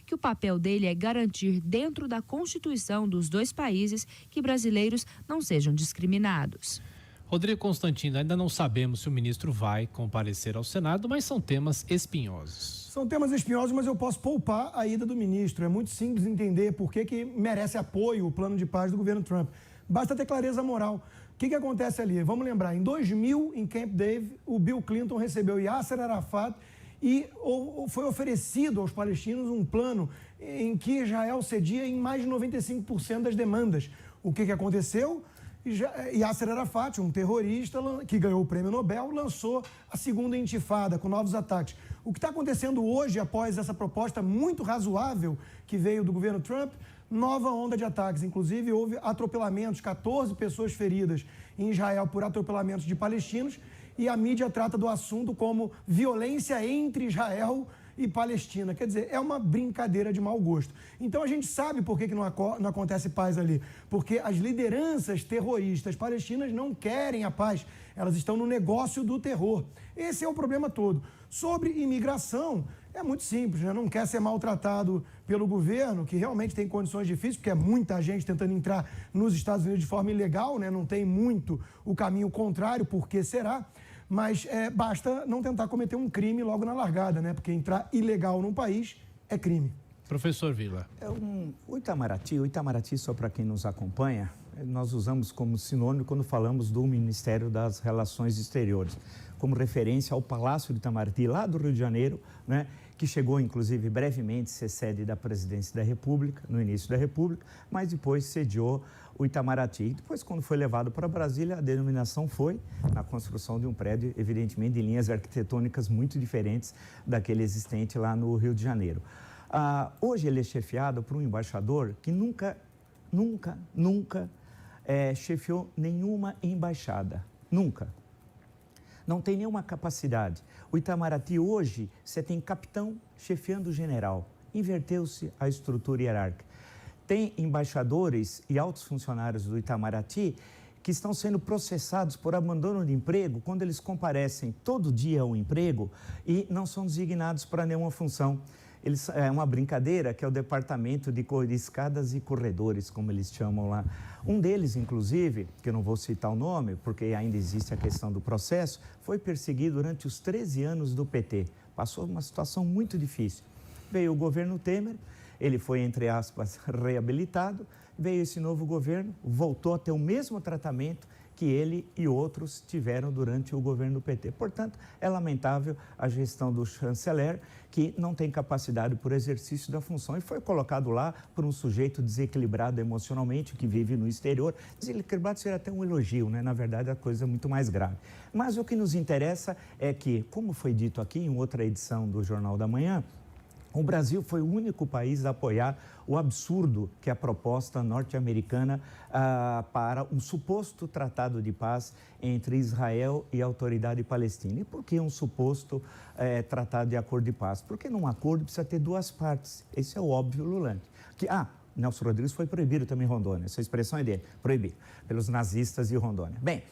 que o papel dele é garantir, dentro da Constituição dos dois países, que brasileiros não sejam discriminados. Rodrigo Constantino, ainda não sabemos se o ministro vai comparecer ao Senado, mas são temas espinhosos. São temas espinhosos, mas eu posso poupar a ida do ministro. É muito simples entender por que merece apoio o plano de paz do governo Trump. Basta ter clareza moral. O que acontece ali? Vamos lembrar, em 2000, em Camp David, o Bill Clinton recebeu Yasser Arafat e foi oferecido aos palestinos um plano em que Israel cedia em mais de 95% das demandas. O que aconteceu? Yasser Arafat, um terrorista que ganhou o prêmio Nobel, lançou a segunda intifada com novos ataques. O que está acontecendo hoje, após essa proposta muito razoável que veio do governo Trump, nova onda de ataques. Inclusive, houve atropelamentos, 14 pessoas feridas em Israel por atropelamentos de palestinos, e a mídia trata do assunto como violência entre Israel e Palestina. Quer dizer, é uma brincadeira de mau gosto. Então a gente sabe por que não acontece paz ali. Porque as lideranças terroristas palestinas não querem a paz. Elas estão no negócio do terror. Esse é o problema todo. Sobre imigração, é muito simples, né? Não quer ser maltratado pelo governo, que realmente tem condições difíceis, porque é muita gente tentando entrar nos Estados Unidos de forma ilegal, né? Não tem muito o caminho contrário, por que será? Mas basta não tentar cometer um crime logo na largada, né? Porque entrar ilegal num país é crime. Professor Vila. O Itamaraty, só para quem nos acompanha, nós usamos como sinônimo quando falamos do Ministério das Relações Exteriores, como referência ao Palácio do Itamaraty, lá do Rio de Janeiro, né? Que chegou, inclusive, brevemente a ser sede da Presidência da República, no início da República, mas depois sediou o Itamaraty. Depois, quando foi levado para Brasília, a denominação foi na construção de um prédio, evidentemente, de linhas arquitetônicas muito diferentes daquele existente lá no Rio de Janeiro. Hoje ele é chefiado por um embaixador que nunca chefiou nenhuma embaixada. Nunca. Não tem nenhuma capacidade. O Itamaraty hoje, você tem capitão chefiando o general. Inverteu-se a estrutura hierárquica. Tem embaixadores e altos funcionários do Itamaraty que estão sendo processados por abandono de emprego quando eles comparecem todo dia ao emprego e não são designados para nenhuma função. É uma brincadeira que é o departamento de escadas e corredores, como eles chamam lá. Um deles, inclusive, que eu não vou citar o nome, porque ainda existe a questão do processo, foi perseguido durante os 13 anos do PT. Passou uma situação muito difícil. Veio o governo Temer, ele foi, entre aspas, reabilitado, veio esse novo governo, voltou a ter o mesmo tratamento que ele e outros tiveram durante o governo do PT. Portanto, é lamentável a gestão do chanceler, que não tem capacidade por exercício da função e foi colocado lá por um sujeito desequilibrado emocionalmente, que vive no exterior. Desequilibrado seria até um elogio, né? Na verdade, a coisa é muito mais grave. Mas o que nos interessa é que, como foi dito aqui em outra edição do Jornal da Manhã, o Brasil foi o único país a apoiar o absurdo que é a proposta norte-americana para um suposto tratado de paz entre Israel e a autoridade palestina. E por que um suposto tratado de acordo de paz? Porque num acordo precisa ter duas partes. Esse é o óbvio lulante. Nelson Rodrigues foi proibido também em Rondônia. Essa expressão é dele, proibido, pelos nazistas de Rondônia. Bem,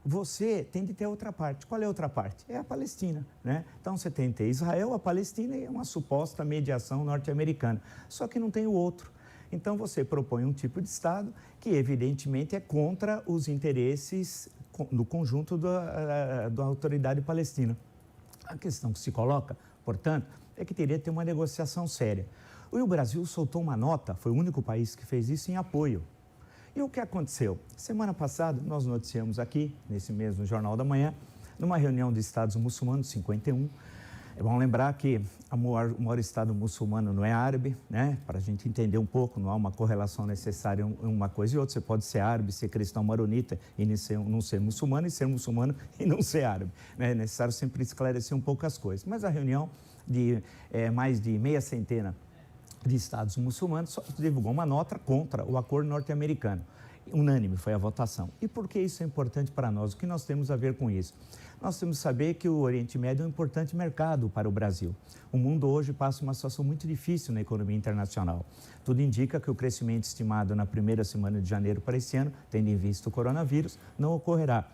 você tem de ter outra parte. Qual é a outra parte? É a Palestina, né? Então, você tem de ter Israel, a Palestina e uma suposta mediação norte-americana. Só que não tem o outro. Então, você propõe um tipo de Estado que, evidentemente, é contra os interesses do conjunto da autoridade palestina. A questão que se coloca, portanto, é que teria de ter uma negociação séria. E o Brasil soltou uma nota, foi o único país que fez isso, em apoio. E o que aconteceu? Semana passada, nós noticiamos aqui, nesse mesmo Jornal da Manhã, numa reunião de Estados muçulmanos, 51. É bom lembrar que o maior Estado muçulmano não é árabe, né? Para a gente entender um pouco, não há uma correlação necessária em uma coisa e outra. Você pode ser árabe, ser cristão maronita e não ser muçulmano, e ser muçulmano e não ser árabe. É necessário sempre esclarecer um pouco as coisas. Mas a reunião de mais de meia centena de estados muçulmanos só divulgou uma nota contra o acordo norte-americano. Unânime foi a votação. E por que isso é importante para nós? O que nós temos a ver com isso? Nós temos que saber que o Oriente Médio é um importante mercado para o Brasil. O mundo hoje passa uma situação muito difícil na economia internacional. Tudo indica que o crescimento estimado na primeira semana de janeiro para esse ano, tendo em vista o coronavírus, não ocorrerá.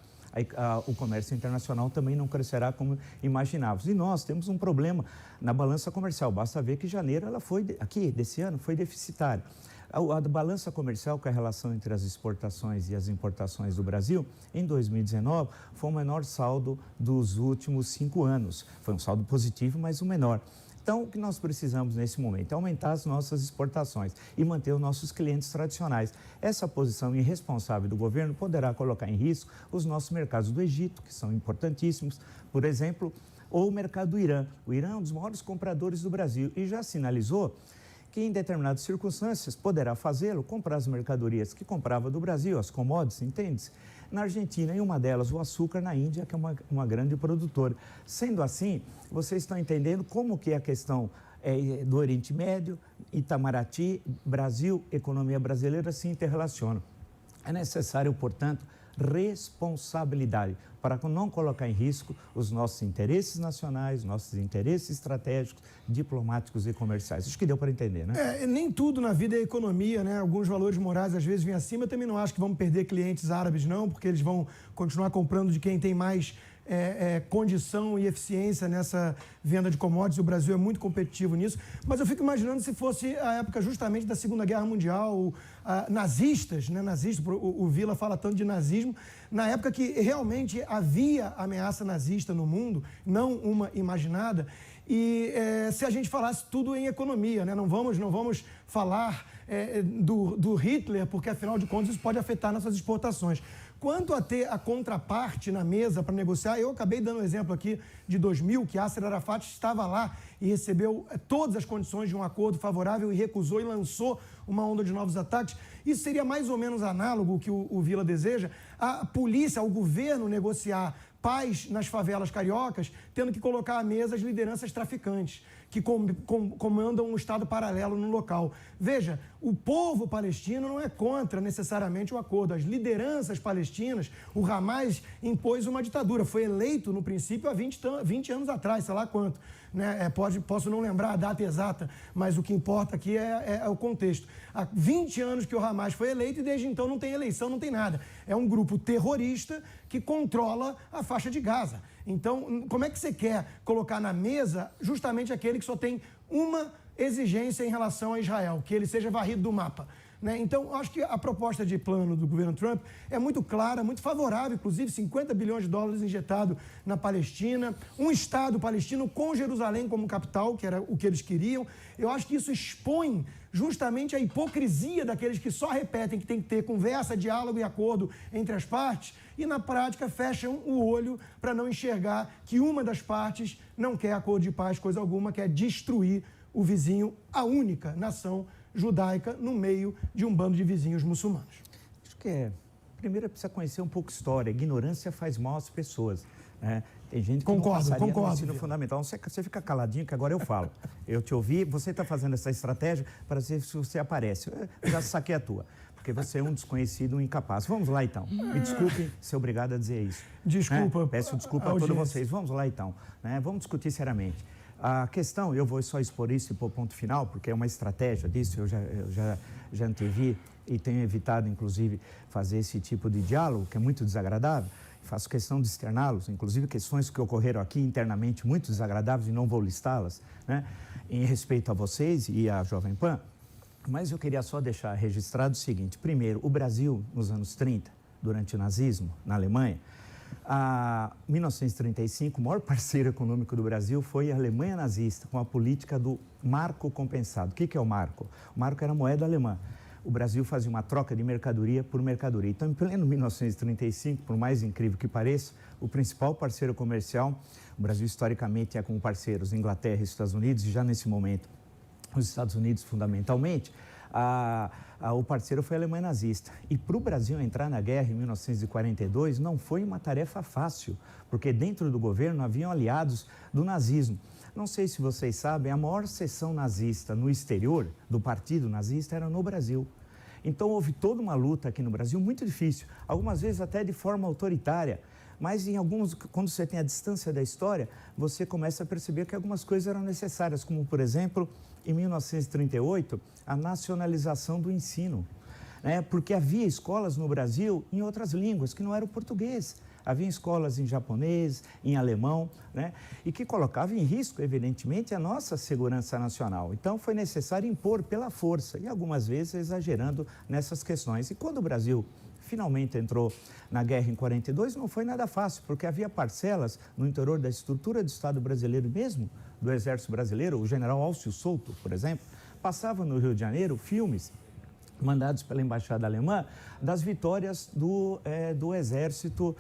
o comércio internacional também não crescerá como imaginávamos. E nós temos um problema na balança comercial. Basta ver que janeiro ela foi, aqui desse ano, foi deficitária. A balança comercial, que é a relação entre as exportações e as importações do Brasil, em 2019, foi o menor saldo dos últimos 5 anos. Foi um saldo positivo, mas o menor. Então, o que nós precisamos nesse momento é aumentar as nossas exportações e manter os nossos clientes tradicionais. Essa posição irresponsável do governo poderá colocar em risco os nossos mercados do Egito, que são importantíssimos, por exemplo, ou o mercado do Irã. O Irã é um dos maiores compradores do Brasil e já sinalizou que em determinadas circunstâncias poderá fazê-lo, comprar as mercadorias que comprava do Brasil, as commodities, entende-se? Na Argentina, e uma delas, o açúcar na Índia, que é uma grande produtora. Sendo assim, vocês estão entendendo como que é a questão do Oriente Médio, Itamaraty, Brasil, economia brasileira se interrelacionam. É necessário, portanto, responsabilidade para não colocar em risco os nossos interesses nacionais, nossos interesses estratégicos, diplomáticos e comerciais. Acho que deu para entender, né? Nem tudo na vida é economia, né? Alguns valores morais às vezes vêm acima. Eu também não acho que vamos perder clientes árabes, não, porque eles vão continuar comprando de quem tem mais condição e eficiência nessa venda de commodities. O Brasil é muito competitivo nisso. Mas eu fico imaginando se fosse a época justamente da Segunda Guerra Mundial, nazistas, né? O Vila fala tanto de nazismo, na época que realmente havia ameaça nazista no mundo, não uma imaginada, e se a gente falasse tudo em economia, né? Não vamos falar do Hitler, porque afinal de contas isso pode afetar nossas exportações. Quanto a ter a contraparte na mesa para negociar, eu acabei dando um exemplo aqui de 2000, que Yasser Arafat estava lá e recebeu todas as condições de um acordo favorável e recusou e lançou uma onda de novos ataques. Isso seria mais ou menos análogo ao que o Vila deseja, a polícia, o governo negociar paz nas favelas cariocas, tendo que colocar à mesa as lideranças traficantes, que comandam um Estado paralelo no local. Veja, o povo palestino não é contra necessariamente o acordo. As lideranças palestinas, o Hamas impôs uma ditadura. Foi eleito, no princípio, há 20 anos atrás, sei lá quanto. Né? Posso não lembrar a data exata, mas o que importa aqui é o contexto. Há 20 anos que o Hamas foi eleito e desde então não tem eleição, não tem nada. É um grupo terrorista que controla a faixa de Gaza. Então, como é que você quer colocar na mesa justamente aquele que só tem uma exigência em relação a Israel, que ele seja varrido do mapa? Né? Então, acho que a proposta de plano do governo Trump é muito clara, muito favorável, inclusive 50 bilhões de dólares injetado na Palestina, um Estado palestino com Jerusalém como capital, que era o que eles queriam. Eu acho que isso expõe justamente a hipocrisia daqueles que só repetem que tem que ter conversa, diálogo e acordo entre as partes e, na prática, fecham o olho para não enxergar que uma das partes não quer acordo de paz, coisa alguma, quer destruir o vizinho, a única nação judaica no meio de um bando de vizinhos muçulmanos. Acho que primeiro precisa conhecer um pouco história. Ignorância faz mal às pessoas. Né? Tem gente que não passaria no ensino fundamental. Você fica caladinho que agora eu falo. Eu te ouvi, você está fazendo essa estratégia para ver se você aparece. Eu já saquei a tua, porque você é um desconhecido, um incapaz. Vamos lá, então. Me desculpem ser obrigado a dizer isso. Desculpa. Né? Peço desculpa a todos vocês. Vamos lá, então. Né? Vamos discutir seriamente. A questão, eu vou só expor isso e pôr ponto final, porque é uma estratégia disso, eu já antevi e tenho evitado, inclusive, fazer esse tipo de diálogo, que é muito desagradável. Faço questão de externá-los, inclusive questões que ocorreram aqui internamente muito desagradáveis e não vou listá-las, né, em respeito a vocês e à Jovem Pan. Mas eu queria só deixar registrado o seguinte: primeiro, o Brasil, nos anos 30, durante o nazismo, na Alemanha, em 1935, o maior parceiro econômico do Brasil foi a Alemanha nazista, com a política do marco compensado. O que é o marco? O marco era a moeda alemã. O Brasil fazia uma troca de mercadoria por mercadoria. Então, em pleno 1935, por mais incrível que pareça, o principal parceiro comercial, o Brasil historicamente é como parceiros Inglaterra e Estados Unidos, e já nesse momento os Estados Unidos fundamentalmente, o parceiro foi a Alemanha nazista. E para o Brasil entrar na guerra em 1942 não foi uma tarefa fácil, porque dentro do governo haviam aliados do nazismo. Não sei se vocês sabem, a maior seção nazista no exterior do partido nazista era no Brasil. Então houve toda uma luta aqui no Brasil muito difícil, algumas vezes até de forma autoritária. Mas quando você tem a distância da história, você começa a perceber que algumas coisas eram necessárias, como, por exemplo, em 1938, a nacionalização do ensino. Porque havia escolas no Brasil em outras línguas, que não era o português. Havia escolas em japonês, em alemão, né? E que colocavam em risco, evidentemente, a nossa segurança nacional. Então, foi necessário impor pela força e, algumas vezes, exagerando nessas questões. E quando o Brasil finalmente entrou na guerra em 42, não foi nada fácil, porque havia parcelas no interior da estrutura do Estado brasileiro mesmo, do Exército Brasileiro, o general Alcio Souto, por exemplo, passava no Rio de Janeiro filmes mandados pela Embaixada Alemã, das vitórias do exército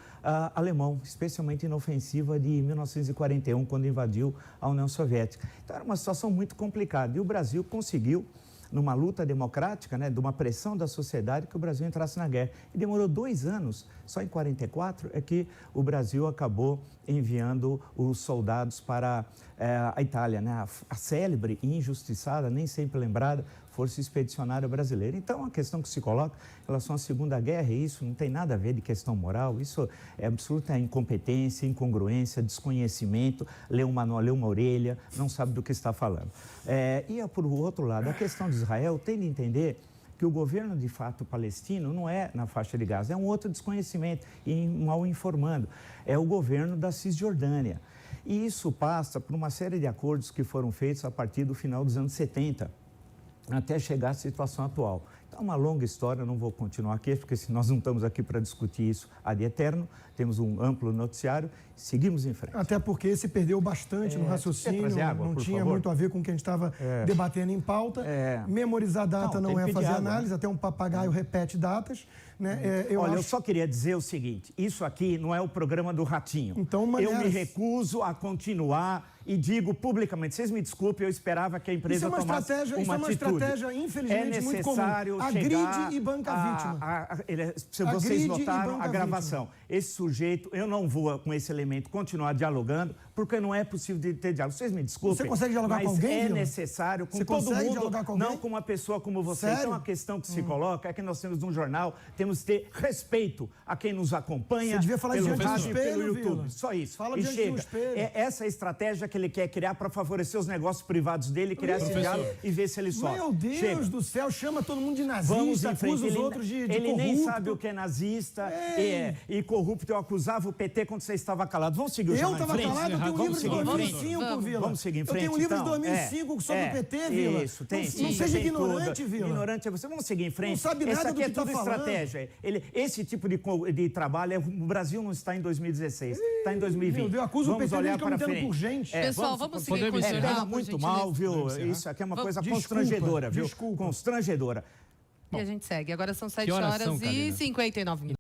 alemão, especialmente na ofensiva de 1941, quando invadiu a União Soviética. Então, era uma situação muito complicada e o Brasil conseguiu, numa luta democrática, né, de uma pressão da sociedade, que o Brasil entrasse na guerra. E demorou 2 anos, só em 44, é que o Brasil acabou enviando os soldados para a Itália, né, a célebre e injustiçada, nem sempre lembrada, Força Expedicionária Brasileira. Então, a questão que se coloca em relação à Segunda Guerra, isso não tem nada a ver de questão moral, isso é absoluta incompetência, incongruência, desconhecimento, lê um manual, lê uma orelha, não sabe do que está falando. E, por outro lado, a questão de Israel tem de entender que o governo, de fato, palestino não é na faixa de Gaza, é um outro desconhecimento e mal informando, é o governo da Cisjordânia. E isso passa por uma série de acordos que foram feitos a partir do final dos anos 70, até chegar à situação atual. Então, é uma longa história, não vou continuar aqui, porque se nós não estamos aqui para discutir isso ad eterno, temos um amplo noticiário, seguimos em frente. Até porque se perdeu bastante no raciocínio, água, não tinha favor? muito a ver com o que a gente estava debatendo em pauta. Memorizar data não é fazer análise, até um papagaio repete datas. Né? Eu só queria dizer o seguinte, isso aqui não é o programa do Ratinho. Então, eu me recuso a continuar e digo publicamente, vocês me desculpem, eu esperava que a empresa tomasse uma atitude. Isso é uma estratégia, infelizmente, muito comum. Agride e banca a vítima. Se vocês notaram a gravação, esse sujeito, eu não vou com esse elemento continuar dialogando, porque não é possível de ter diálogo. Vocês me desculpem. Você consegue dialogar com alguém, é necessário com todo mundo, não com uma pessoa como você. Sério? Então, a questão que se coloca é que nós temos um jornal, temos que ter respeito a quem nos acompanha. Você devia falar pelo diante do rádio, espelho, pelo YouTube. Vila. Só isso. Fala e diante chega. do espelho. Essa é a estratégia que ele quer criar para favorecer os negócios privados dele, criar esse diálogo e ver se ele sobe. Meu Deus do céu, chama todo mundo de nazista, acusa os outros de corrupto. Ele nem sabe o que é nazista e corrupto. Eu acusava o PT quando você estava calado. Vamos seguir o jornal em frente? Eu estava calado, eu tenho um livro de 2005, Vila. Vamos seguir em frente, Eu tenho um livro de 2005 sobre o PT, Vila. Isso, tem. Não seja ignorante, Vila. Ignorante é você. Vamos seguir em frente. Não sabe nada do que está falando. Essa aqui é tudo estratégia. Esse tipo de trabalho, o Brasil não está em 2016, está em 2020. Meu Deus, acusa o PT de cometendo por gente. Pessoal, vamos seguir com o jornal, pega muito mal, viu? Isso aqui é uma coisa constrangedora, viu? Desculpa. Constrangedora. E a gente segue. Agora são 7 horas e 59 minutos.